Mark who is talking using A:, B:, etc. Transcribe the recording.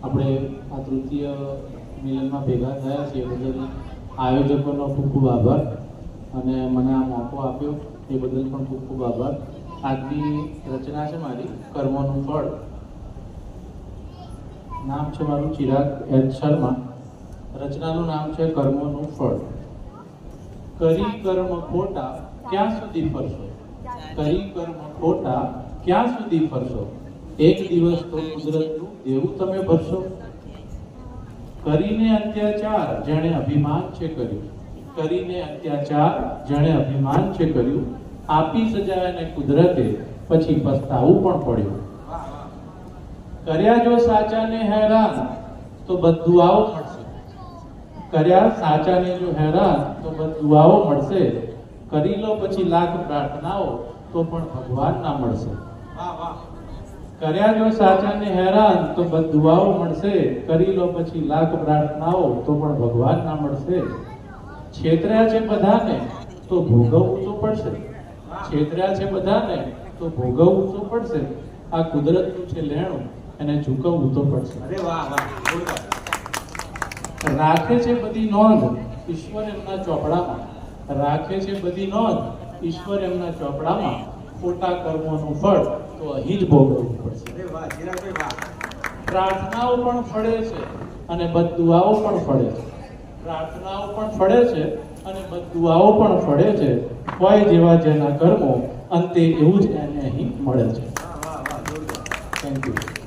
A: આપણે આ તૃતીય મિલનમાં ભેગા થયા છીએ બદલ આયોજકોનો ખૂબ ખૂબ આભાર અને મને આ મોકો આપ્યો એ બદલ પણ ખૂબ ખૂબ આભાર. આજની રચના છે મારી કર્મોનું ફળ. નામ છે મારું ચિરાગ એચ શર્મા. રચનાનું નામ છે કર્મોનું ફળ. કરી કર્મ ખોટા ક્યાં સુધી ફરશો, કરી કર્મ ખોટા ક્યાં સુધી ફરશો, એક દિવસ તો કુદરતનું દેવું તમે ભરશો. કરીને અત્યાચાર જેણે અભિમાન છે કર્યું, કરીને અત્યાચાર જેણે અભિમાન છે કર્યું, આપી સજા અને કુદરતે પછી પસ્તાવું પણ પડ્યું. કર્યા જો સાચાને હેરાન તો બદદુઆઓ મળશે, કર્યા સાચાને જો હેરાન તો બદદુઆઓ મળશે, કરી લો પછી લાખ પ્રાર્થનાઓ તો પણ ભગવાન ના મળશે. કર્યા જો સાચાને હેરાન તો બદદુઆઓ મળશે, કરી લો પછી લાખ પ્રાર્થનાઓ તો પણ ભગવાન ના મળશે. છેતર્યા છે બધાને તો ભોગવવું તો પડશે, છેતર્યા છે બધાને તો ભોગવવું તો પડશે. આ કુદરતનું છે લેણું એને ચૂકવવું તો પડશે.
B: અરે વાહ વાહ,
A: રાખે છે બધી નોંધ ઈશ્વર એમના ચોપડામાં, રાખે છે બધી નોંધ ઈશ્વર એમના ચોપડામાં, ખોટા કર્મોનું ફળ તો અહીં જ ભોગવવું પડશે.
B: અરે વાહ ચિરાગભાઈ વાહ.
A: પ્રાર્થનાઓ પણ ફળે છે અને બદદુઆઓ પણ ફળે છે, પ્રાર્થનાઓ પણ ફળે છે અને બદદુઆઓ પણ ફળે છે. હોય જેવા જેના કર્મો અંતે એવું જ એને અહીં મળે છે.
B: વાહ વાહ વાહ, જોરદાર.
A: Thank you.